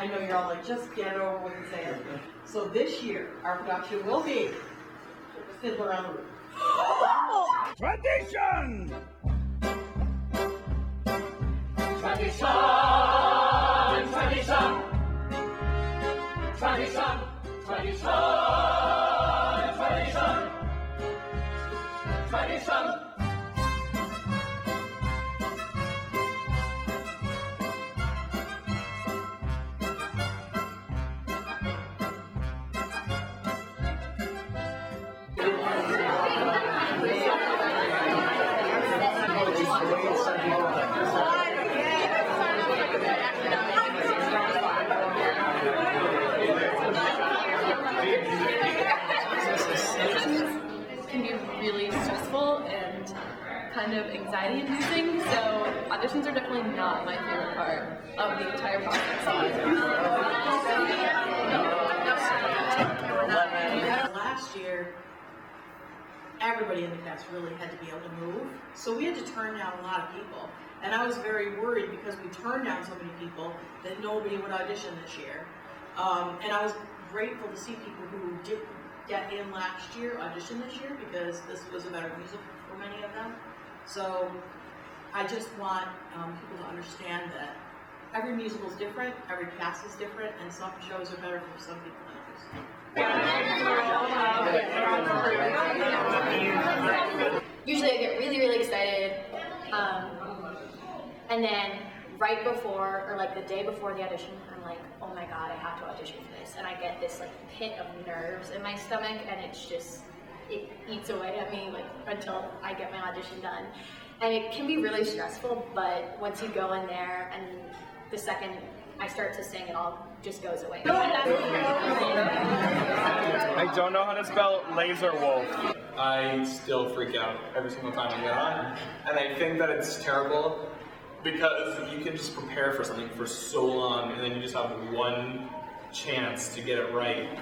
I know you're all like, just get it over with and say it. So this year, our production will be Fiddler on the Roof. Tradition! Tradition, tradition, tradition, tradition, tradition, tradition. Can be really stressful and kind of anxiety-inducing, so auditions are definitely not my favorite part of the entire process. Last year, everybody in the cast really had to be able to move, so we had to turn down a lot of people. And I was very worried because we turned down so many people that nobody would audition this year. And I was grateful to see people who didn't get in last year audition this year because this was a better musical for many of them. So I just want people to understand that every musical is different, every cast is different, and some shows are better for some people than others. Usually I get really, really excited, and then right before, or like the day before the audition, I'm like, oh my god, I have to audition for this, and I get this like pit of nerves in my stomach, and it's just, it eats away at me like until I get my audition done. And it can be really stressful, but once you go in there and the second I start to sing, it all just goes away. I don't know how to spell laser wolf. I still freak out every single time I get on, and I think that it's terrible because you can just prepare for something for so long, and then you just have one chance to get it right.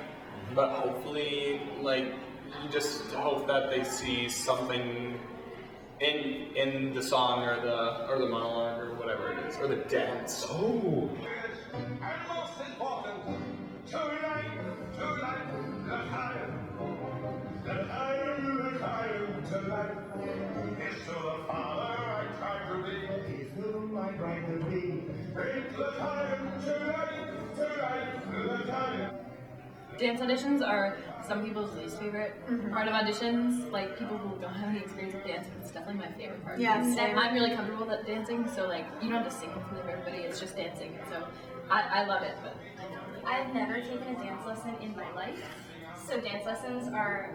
But hopefully, like, you just hope that they see something in the song or the monologue or whatever it is, or the dance. Oh. And most important, tonight, the higher tonight. It's to the Father I try to be, He's whom I try to be. Make the time tonight, the time. Dance auditions are some people's least favorite part of auditions. Like people who don't have any experience with dance, it's definitely my favorite part. Yeah, and I'm really comfortable with dancing, so like you don't have to sing in front of everybody. It's just dancing. So I love it. But I've never taken a dance lesson in my life. So dance lessons are,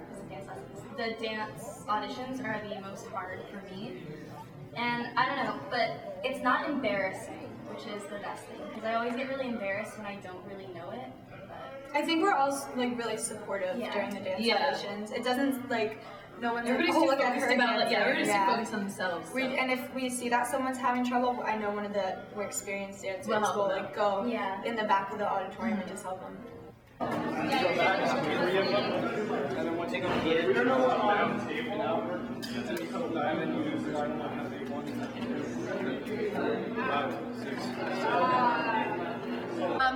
the dance auditions are the most hard for me. And I don't know, but it's not embarrassing, which is the best thing. Because I always get really embarrassed when I don't really know it. I think we're all like really supportive during the dance auditions. It doesn't like no one's everybody's like, oh, too look at focused her about dancing. everybody's too focused on themselves. So. And if we see that someone's having trouble, I know one of the more experienced dancers will like go in the back of the auditorium and just help them. And then we'll take them here. We don't know what on the table now. And then you come back and you use the one that they want. 5, 6, 7.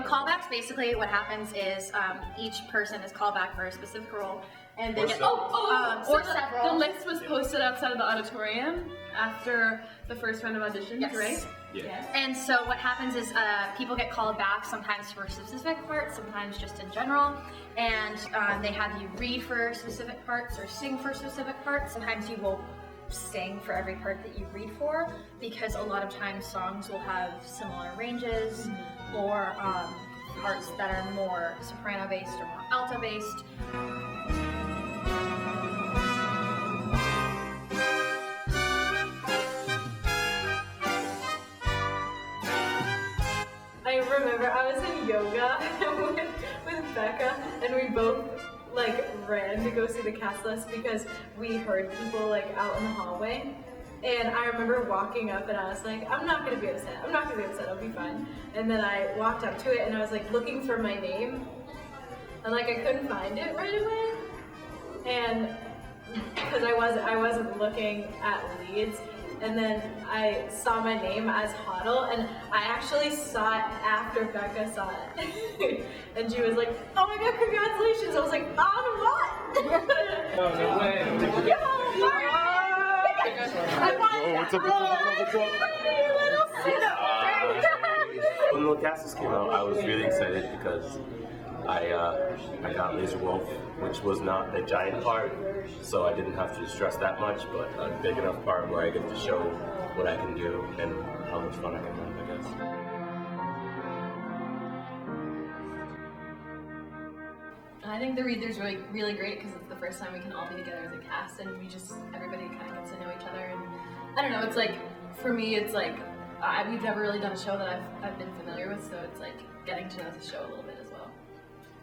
Callbacks, basically what happens is each person is called back for a specific role, and they get so several. The list was posted outside of the auditorium after the first round of auditions, right? Yeah. And so what happens is people get called back sometimes for specific parts, sometimes just in general, and they have you read for specific parts or sing for specific parts. Sometimes you will sing for every part that you read for, because a lot of times songs will have similar ranges or parts that are more soprano based or more alto based. I remember I was in yoga with Becca, and we both like ran to go see the cast list because we heard people like out in the hallway. And I remember walking up and I was like, I'm not gonna be upset, I'll be fine. And then I walked up to it and I was like looking for my name, and like I couldn't find it right away. And because I wasn't looking at leads, and then I saw my name as Hoddle, and I actually saw it after Becca saw it. And she was like, oh my god, congratulations! I was like, on what? No way. Yo, When the castles came out, I was really excited because I got Laser Wolf, which was not a giant part, so I didn't have to stress that much, but a big enough part where I get to show what I can do and how much fun I can have, I guess. I think the read-through's really great because it's the first time we can all be together as a cast, and everybody kind of gets to know each other. And I don't know, it's like, for me, it's like, we've never really done a show that I've been familiar with, so it's like getting to know the show a little bit as well.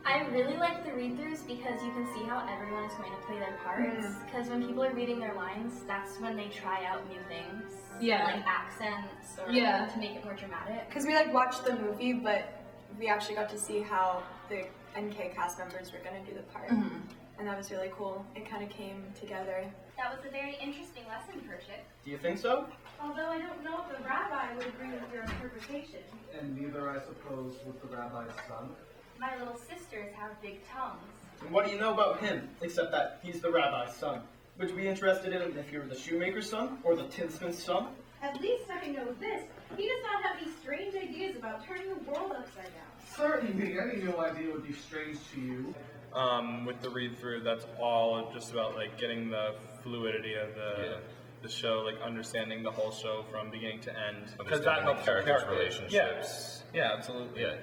I really like the read-throughs because you can see how everyone is going to play their parts. Because when people are reading their lines, that's when they try out new things. Yeah. Like accents or Yeah. to make it more dramatic. Because we watched the movie, but we actually got to see how the NK cast members were going to do the part. And that was really cool. It kind of came together. That was a very interesting lesson, Perchik. Do you think so? Although I don't know if the rabbi would agree with your interpretation. And neither, I suppose, with the rabbi's son. My little sisters have big tongues. And what do you know about him, except that he's the rabbi's son? Would you be interested in him if you were the shoemaker's son or the tinsman's son? At least I know this. He does not have these strange ideas about turning the world upside down. Certainly, any new idea would be strange to you. With the read-through, that's all just about like getting the fluidity of the show, like understanding the whole show from beginning to end. Because that helps characters' relationships. Yeah, absolutely. Yeah.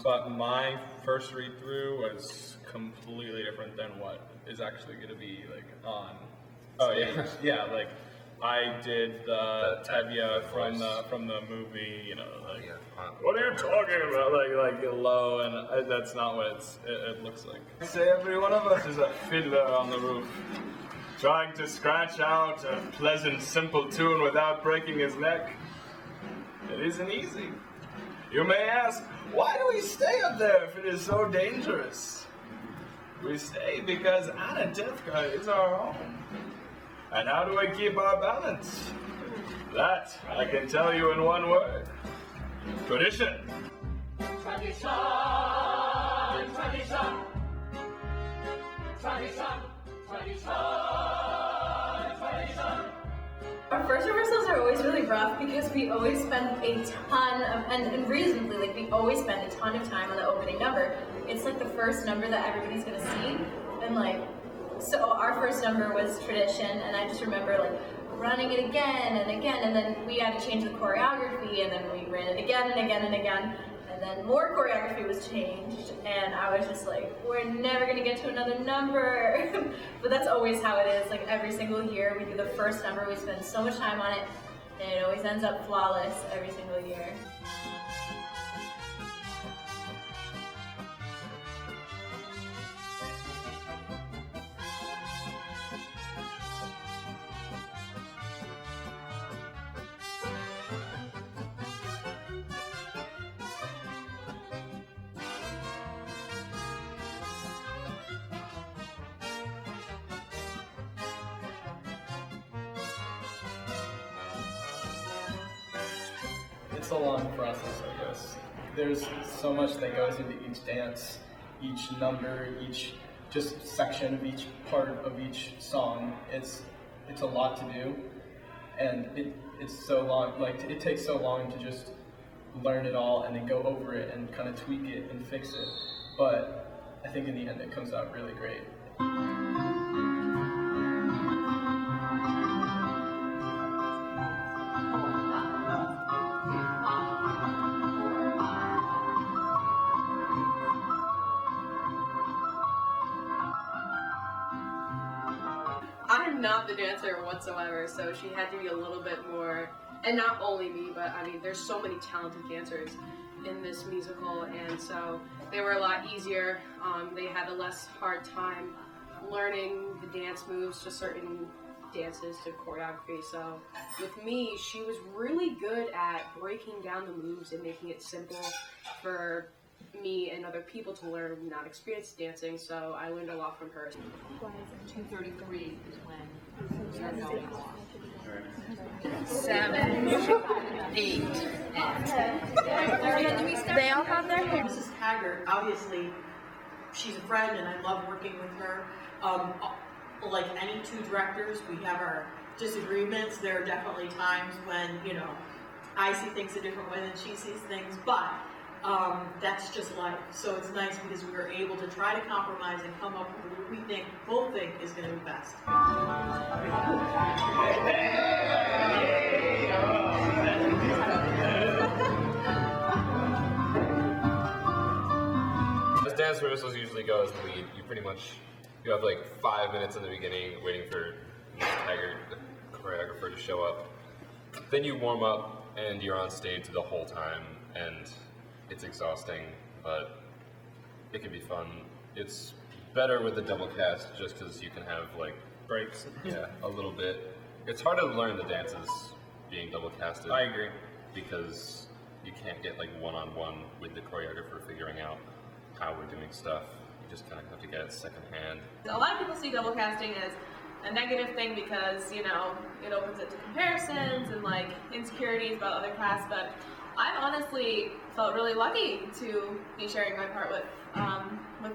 But my first read-through was completely different than what is actually going to be like on. Oh yeah, yeah. Like I did the Tevye from the movie. You know, like what are you talking about? Like low, and that's not what it looks like. Say every one of us is a fiddler on the roof, trying to scratch out a pleasant, simple tune without breaking his neck. It isn't easy. You may ask, why do we stay up there if it is so dangerous? We stay because Anatevka is our home. And how do I keep our balance? That I can tell you in one word. Tradition. Tradition, tradition, tradition, tradition, tradition. Our first rehearsals are always really rough because we always spend a ton of, and reasonably, like we always spend a ton of time on the opening number. It's like the first number that everybody's gonna see, and like, so our first number was Tradition, and I just remember like running it again and again, and then we had to change the choreography, and then we ran it again and again and again, and then more choreography was changed, and I was just like, we're never gonna get to another number. But that's always how it is. Like every single year, we do the first number, we spend so much time on it, and it always ends up flawless every single year. It's a long process, I guess. There's so much that goes into each dance, each number, each just section of each part of each song. It's a lot to do, and it's so long. Like it takes so long to just learn it all and then go over it and kind of tweak it and fix it. But I think in the end, it comes out really great. I'm not the dancer whatsoever, so she had to be a little bit more, and not only me, but I mean, there's so many talented dancers in this musical, and so they were a lot easier. They had a less hard time learning the dance moves to certain dances to choreography. So with me, she was really good at breaking down the moves and making it simple for me and other people to learn, not experienced dancing, so I learned a lot from her. 2:33 is when you're going off. 7, 8. They all have their hair. Mrs. Haggard, obviously, she's a friend and I love working with her. Like any two directors, we have our disagreements. There are definitely times when, you know, I see things a different way than she sees things, but that's just life. So it's nice because we were able to try to compromise and come up with what we think, both think is going to be best. As dance rehearsals usually go as the lead, you have like 5 minutes in the beginning waiting for Mr. Haggard, the choreographer, to show up. Then you warm up and you're on stage the whole time, and it's exhausting, but it can be fun. It's better with the double cast just because you can have like Breaks. yeah, a little bit. It's hard to learn the dances being double casted. I agree. Because you can't get like one-on-one with the choreographer figuring out how we're doing stuff. You just kind of have to get it secondhand. A lot of people see double casting as a negative thing because, you know, it opens it to comparisons and like insecurities about other casts, but I've honestly felt really lucky to be sharing my part with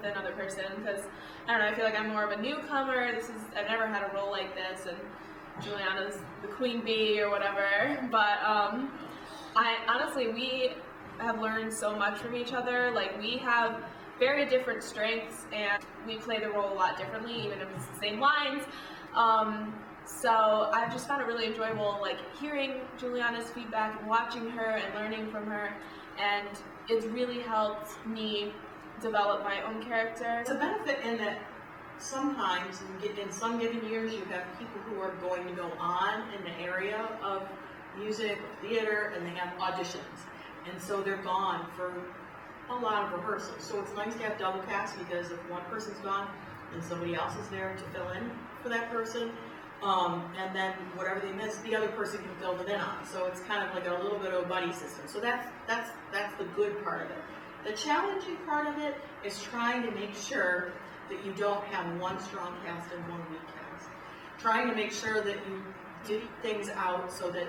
another person because, I don't know, I feel like I'm more of a newcomer. I've never had a role like this, and Juliana's the queen bee or whatever, but we have learned so much from each other. Like, we have very different strengths and we play the role a lot differently, even if it's the same lines. So I've just found it really enjoyable, like hearing Juliana's feedback and watching her and learning from her, and it's really helped me develop my own character. It's a benefit in that sometimes, in some given years, you have people who are going to go on in the area of music or theater, and they have auditions, and so they're gone for a lot of rehearsals. So it's nice to have double cast because if one person's gone, then somebody else is there to fill in for that person. And then whatever they miss, the other person can fill them in on. So it's kind of like a little bit of a buddy system. So that's the good part of it. The challenging part of it is trying to make sure that you don't have one strong cast and one weak cast. Trying to make sure that you divvy things out so that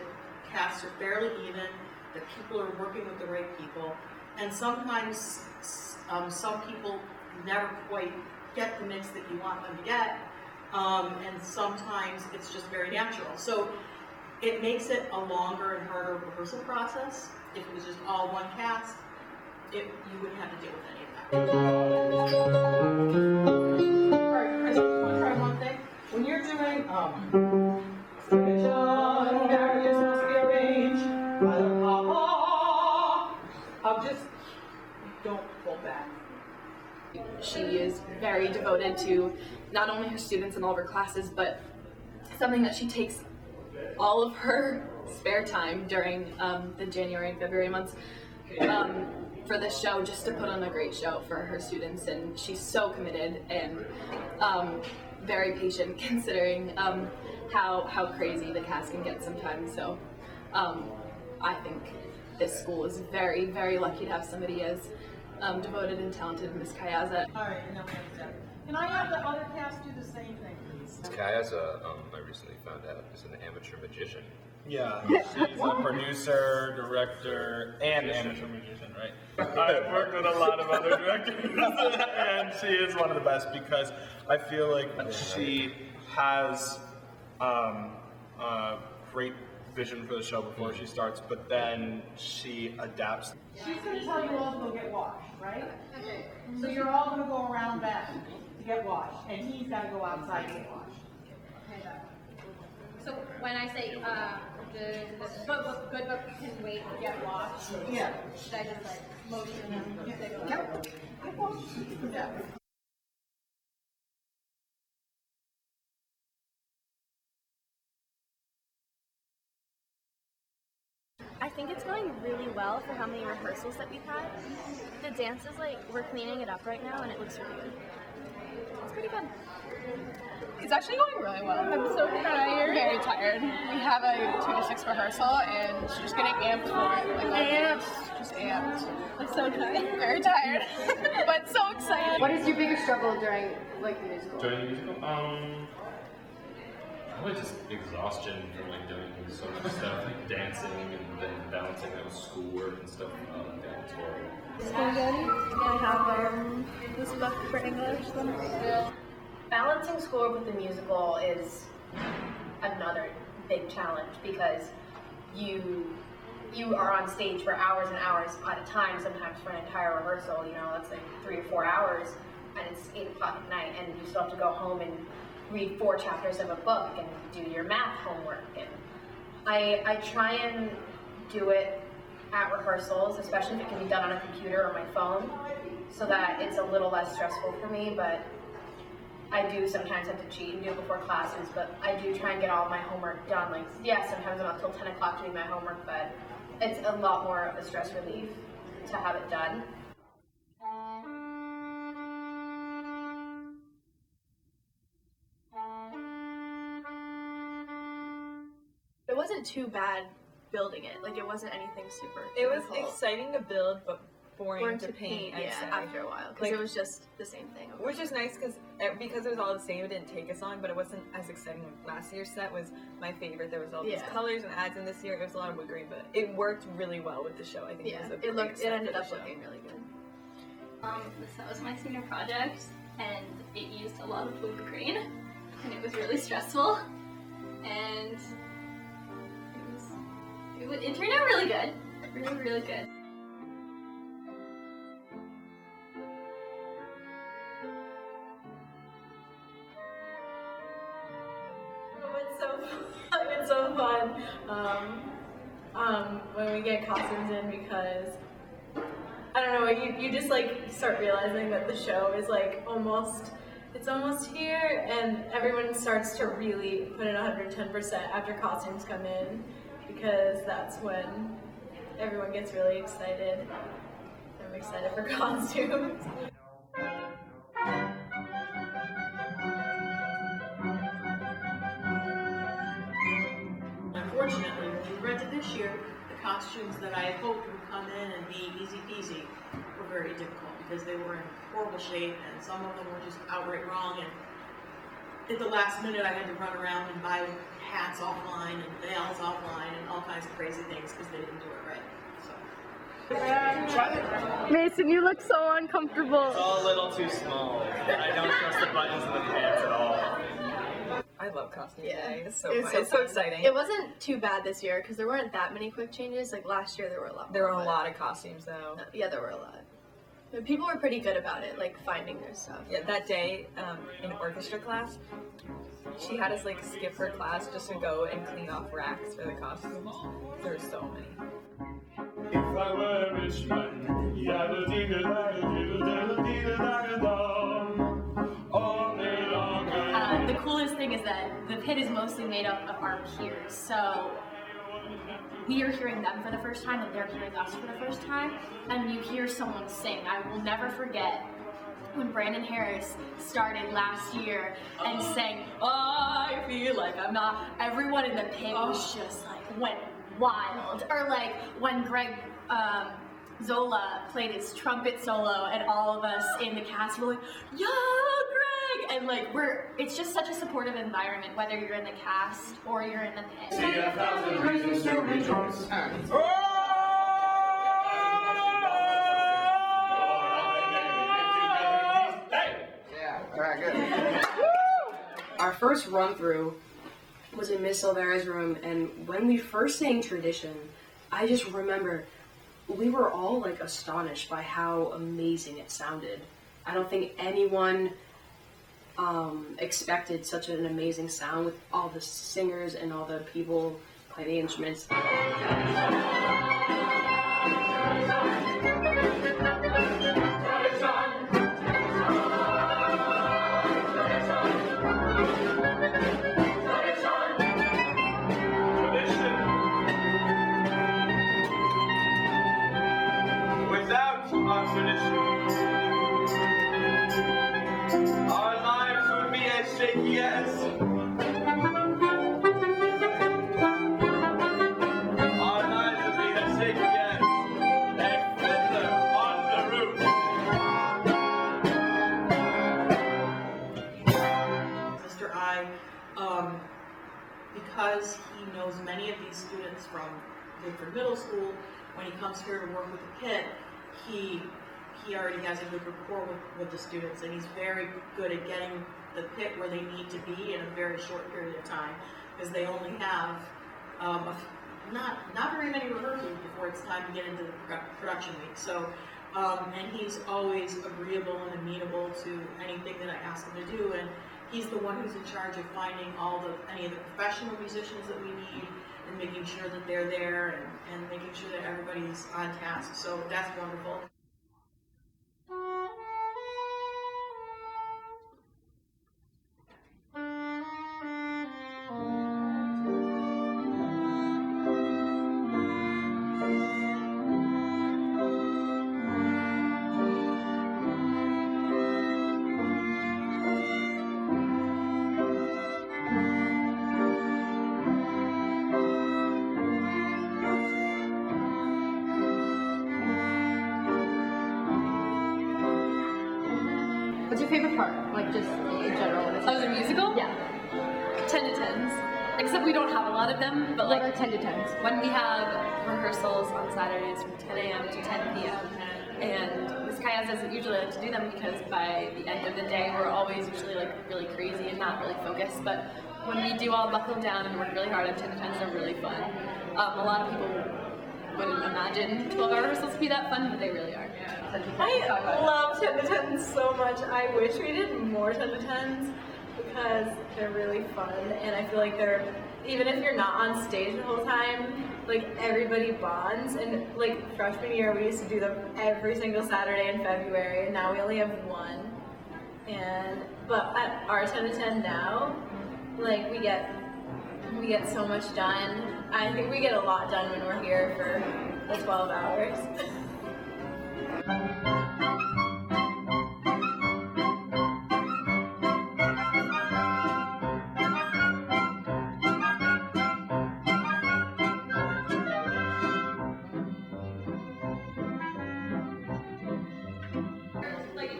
casts are fairly even, that people are working with the right people. And sometimes some people never quite get the mix that you want them to get. And sometimes it's just very natural. So it makes it a longer and harder rehearsal process. If it was just all one cast, you wouldn't have to deal with any of that. Alright, I just want to try one thing. When you're doing marriages must be arranged by the papa, just don't pull back. She is very devoted to not only her students and all of her classes, but something that she takes all of her spare time during the January and February months for this show, just to put on a great show for her students. And she's so committed and very patient, considering how crazy the cast can get sometimes. So I think this school is very, very lucky to have somebody as devoted and talented Miss Kayaza. Alright, and then we have Deb. Can I have the other cast do the same thing, please? Kayaza, I recently found out, is an amateur magician. Yeah, she's a producer, director, and amateur magician, right? I've worked with a lot of other directors, and she is one of the best because I feel like she has great vision for the show before she starts, but then she adapts. She's going to tell you all to go get washed, right? Okay. So you're all going to go around back to get washed, and he's got to go outside to get washed. So when I say the good book can wait, get washed. Yeah. Should I just like motion them? Yep. Yeah. I think it's going really well for how many rehearsals that we've had. The dances, like, we're cleaning it up right now and it looks really good. It's pretty fun. It's actually going really well. I'm so tired. Very tired. We have a 2 to 6 rehearsal and just getting amped for it. Like amped. Just amped. I'm so tired. Very tired. But so excited. What is your biggest struggle during like the musical? During the musical, probably just exhaustion from like doing so much stuff, like dancing and then balancing that with schoolwork and stuff. That's horrible. School good? I have this book for English. Balancing school with the musical is another big challenge because you are on stage for hours and hours at a time, sometimes for an entire rehearsal, you know, that's like 3 or 4 hours, and it's 8 o'clock at night, and you still have to go home and read 4 chapters of a book and do your math homework. And I try and do it at rehearsals, especially if it can be done on a computer or my phone, so that it's a little less stressful for me, but I do sometimes have to cheat and do it before classes, but I do try and get all my homework done. Like, yeah, sometimes I'm up till 10 o'clock doing my homework, but it's a lot more of a stress relief to have it done. It wasn't too bad building it. Like, it wasn't anything super It was difficult. exciting to build, but boring to paint. I'd yeah, say. after a while, because Like, it was just the same thing. Which is nice because it was all the same. It didn't take us long, but it wasn't as exciting. Last year's set was my favorite. There was all these Yeah. colors and ads, and this year it was a lot of wood grain, but it worked really well with the show. I think Yeah, it was a it great set ended for the up show. looking really good. That was my senior project, and it used a lot of wood grain, and it was really stressful, and it turned out really good, really, really good. It's so fun when we get costumes in because I don't know, you just like start realizing that the show is like it's almost here, and everyone starts to really put in 110% after costumes come in, because that's when everyone gets really excited. I'm excited for costumes. Unfortunately, when we rented this year, the costumes that I had hoped would come in and be easy peasy were very difficult because they were in horrible shape and some of them were just outright wrong. And at the last minute, I had to run around and buy hats offline and veils offline and all kinds of crazy things because they didn't do it right. Mason, you look so uncomfortable. It's all a little too small. I don't trust the buttons in the pants at all. I love costume Yeah, day. It's so it was fun. so It's so fun. exciting. It wasn't too bad this year because there weren't that many quick changes. Like last year, there were a lot. There were more, a lot of costumes though. Yeah, there were a lot. But people were pretty good about it, like finding their stuff. Yeah, that day in orchestra class, she had us like skip her class just to go and clean off racks for the costumes. There were so many. If I were a rich man, all day long. The coolest thing is that the pit is mostly made up of our peers, so we are hearing them for the first time and they're hearing us for the first time, and you hear someone sing. I will never forget when Brandon Harris started last year and sang, I feel like I'm not, everyone in the pit was just like, went wild. Or like when Greg Zola played his trumpet solo and all of us in the cast were like, yo, Greg! And like it's just such a supportive environment, whether you're in the cast or you're in the pit. See 1,000 reasons to rejoice. Our first run through was in Miss Silvera's room, and when we first sang Tradition, I just remember we were all like astonished by how amazing it sounded. I don't think anyone expected such an amazing sound with all the singers and all the people playing the instruments. Without our tradition, our lives would be as shaky yes. Our minds would be a shaky yes. A fiddler on the roof. Mr. I, because he knows many of these students from Woodford Middle School, when he comes here to work with the pit, he already has a good rapport with the students, and he's very good at getting the pit where they need to be in a very short period of time, because they only have not very many rehearsals before it's time to get into the production week. So, and he's always agreeable and amenable to anything that I ask him to do, and he's the one who's in charge of finding any of the professional musicians that we need, and making sure that they're there, and making sure that everybody's on task. So that's wonderful. What's your favorite part? Like just in general? Of the musical? Yeah. 10 to 10s. Except we don't have a lot of them, but What like are 10 to 10s? when we have rehearsals on Saturdays from 10 a.m. to 10 p.m. And Ms. Kayaz doesn't usually like to do them because by the end of the day we're always usually like really crazy and not really focused. But when we do all buckle down and work really hard on 10 to 10s, they're really fun. A lot of people wouldn't imagine 12-hour rehearsals to be that fun, but they really are. I love 10 to 10s so much. I wish we did more 10 to 10s because they're really fun, and I feel like they're, even if you're not on stage the whole time, like everybody bonds. And like freshman year we used to do them every single Saturday in February, and now we only have one. But at our 10 to 10 now, like we get so much done. I think we get a lot done when we're here for the 12 hours.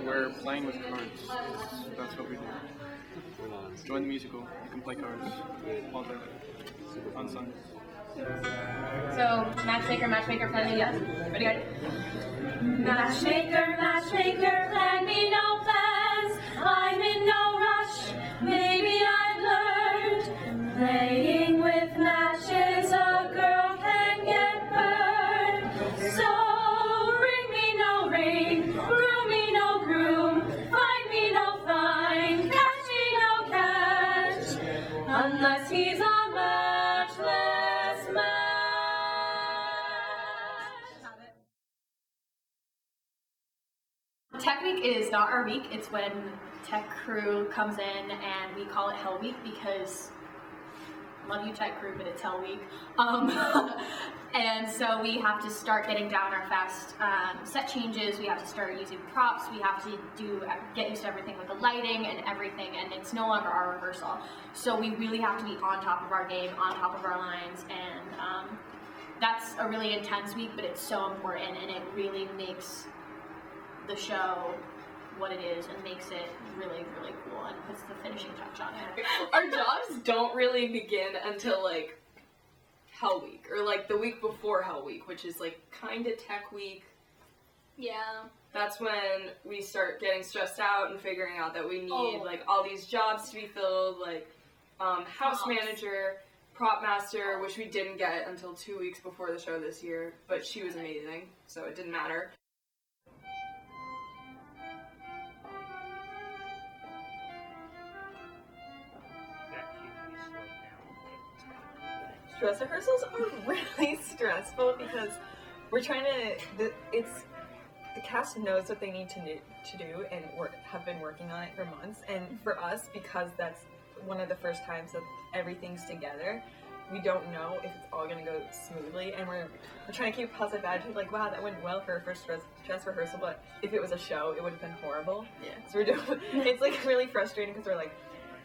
We're playing with cards. That's what we do. Join the musical. You can play cards all day on Sundays. So, matchmaker, plan me, yes. Ready, good? Matchmaker, plan me no plans. I'm in no rush. Maybe I've learned playing with matches, a girl can get burned. So ring me no ring, groom me no groom, find me no find, catch me no catch, unless he's a matchless match. Tech Week is not our week. It's when Tech Crew comes in, and we call it Hell Week because love you Tech Crew, but it's Hell Week. And so we have to start getting down our fast set changes. We have to start using props. We have to get used to everything with the lighting and everything, and it's no longer our rehearsal. So we really have to be on top of our game, on top of our lines, and that's a really intense week, but it's so important, and it really makes the show what it is and makes it really, really cool and puts the finishing touch on it. Our jobs don't really begin until like Hell Week, or like the week before Hell Week, which is like kind of Tech Week. Yeah. That's when we start getting stressed out and figuring out that we need like all these jobs to be filled, like house manager, prop master, which we didn't get until 2 weeks before the show this year, but she was amazing, so it didn't matter. Dress rehearsals are really stressful because we're trying to. The cast knows what they need to do and have been working on it for months. And for us, because that's one of the first times that everything's together, we don't know if it's all going to go smoothly. And we're trying to keep a positive attitude, like, wow, that went well for our first dress rehearsal, but if it was a show, it would have been horrible. Yeah. So it's like really frustrating because we're like,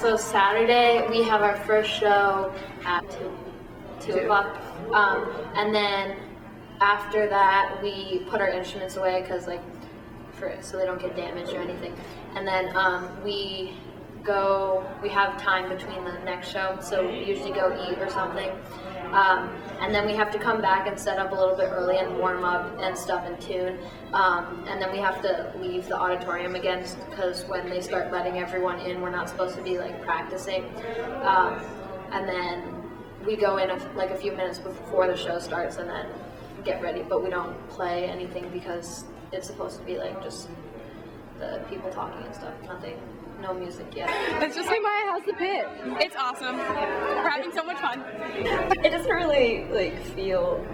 So Saturday we have our first show at 2 o'clock, and then after that we put our instruments away because so they don't get damaged or anything, and then we we have time between the next show, so we usually go eat or something. And then we have to come back and set up a little bit early and warm up and stuff and tune. And then we have to leave the auditorium again because when they start letting everyone in, we're not supposed to be like practicing. And then we go in a few minutes before the show starts and then get ready, but we don't play anything because it's supposed to be like just the people talking and stuff, no music yet. Let's just say Maya has the pit. It's awesome. We're having so much fun. It doesn't really like feel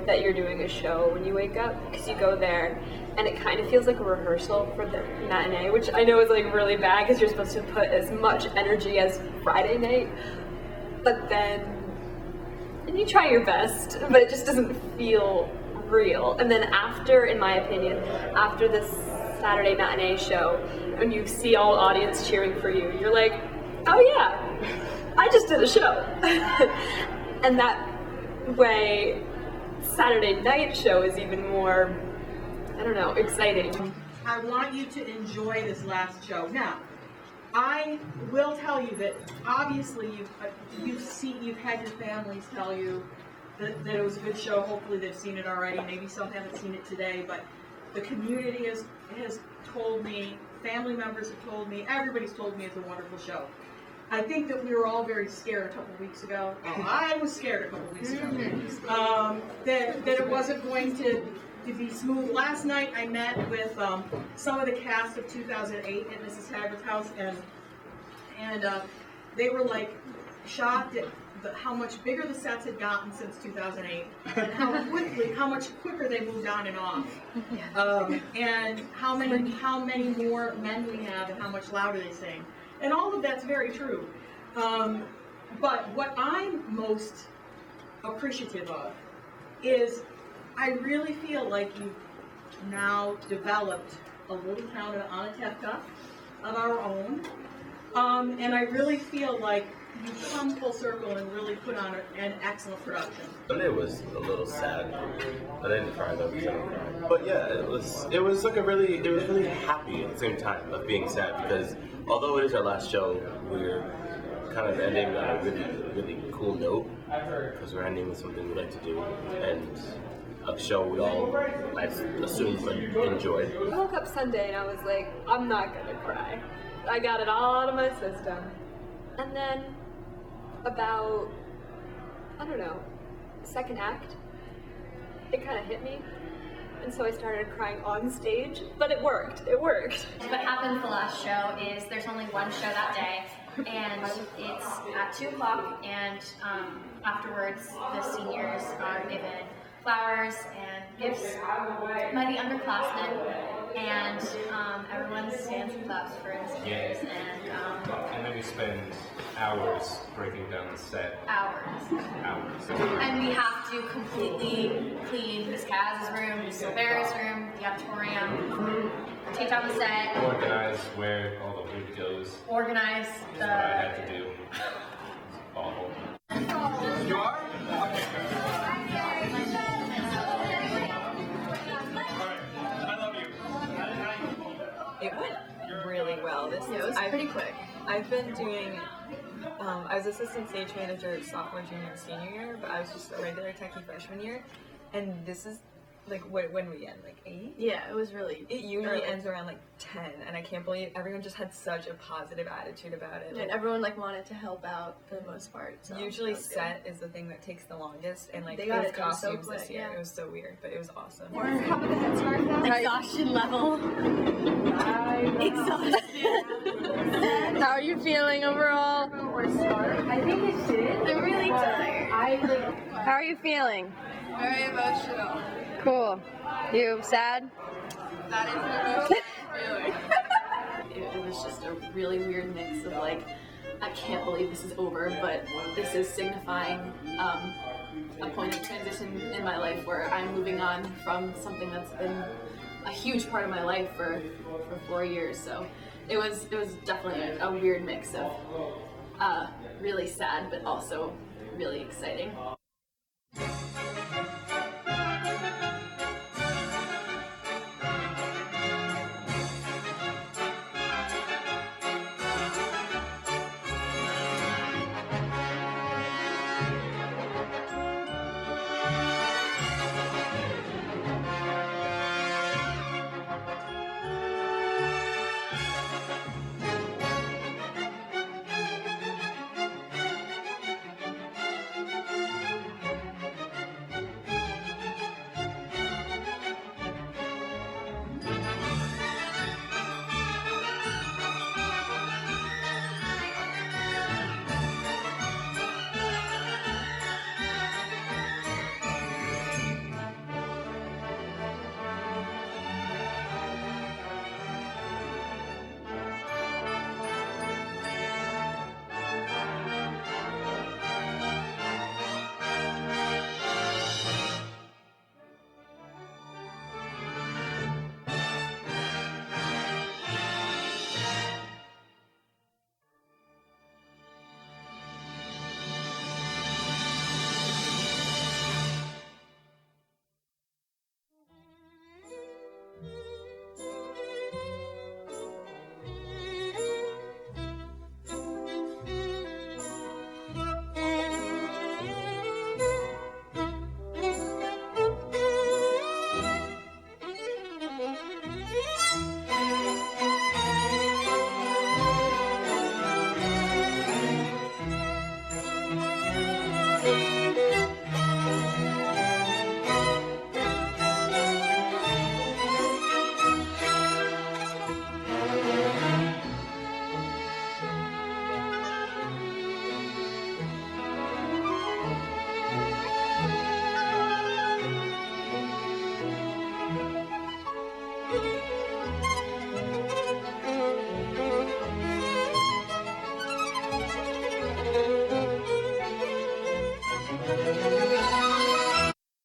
that you're doing a show when you wake up because you go there and it kind of feels like a rehearsal for the matinee, which I know is like really bad because you're supposed to put as much energy as Friday night, but then and you try your best, but it just doesn't feel real. And then after, in my opinion, after this Saturday matinee show, when you see all audience cheering for you, you're like, oh yeah, I just did a show. And that way, Saturday night show is even more, I don't know, exciting. I want you to enjoy this last show. Now, I will tell you that obviously you've had your families tell you that it was a good show. Hopefully they've seen it already. Maybe some haven't seen it today, but the community has told me, family members have told me, everybody's told me it's a wonderful show. I think that we were all very scared a couple of weeks ago. I was scared a couple of weeks ago that it wasn't going to be smooth. Last night I met with some of the cast of 2008 at Mrs. Taggart's house, and they were like shocked at how much bigger the sets had gotten since 2008, and how much quicker they moved on and off, and how many more men we have, and how much louder they sing, and all of that's very true. But what I'm most appreciative of is I really feel like you've now developed a little town of Anatevka of our own, and I really feel like you've come full circle and really put on an excellent production. Sunday was a little sad. I didn't cry though because I don't cry. But yeah, it was really happy at the same time of being sad because although it is our last show, we're kind of ending on a really cool note because we're ending with something we like to do and a show we all, I assume, enjoyed. I woke up Sunday and I was like, I'm not gonna cry. I got it all out of my system. And then about, I don't know, second act, it kind of hit me. And so I started crying on stage, but it worked. What happens the last show is there's only one show that day, and it's at 2 o'clock, and afterwards the seniors are given flowers and gifts by the underclassmen, and everyone stands and claps for the seniors, and then we spend hours breaking down the set. Hours. And we have to completely clean Miss Kaz's room, Miss Silvera's room, the auditorium, take down the set, Organize where all the wood goes. organize That's what I had to do. It's awful. You are? It went really well. It was pretty quick. I've been doing, I was assistant stage manager sophomore, junior, and senior year, but I was just a regular techie freshman year. And this is like when we end, like 8? Yeah, it was really. It usually early. ends around like 10, and I can't believe everyone just had such a positive attitude about it. And everyone like wanted to help out for the most part. So Usually that was set is the thing that takes the longest, and like They got those it done so costumes quick, this year, yeah. it was so weird, but it was awesome. Exhaustion level. Exhaustion. How are you feeling overall? I think it did. I'm really tired. How are you feeling? Very emotional. Cool. You sad? That is an emotional feeling. It was just a really weird mix of like, I can't believe this is over, but this is signifying a point of transition in my life where I'm moving on from something that's been a huge part of my life for 4 years. So it was definitely a weird mix of really sad, but also really exciting.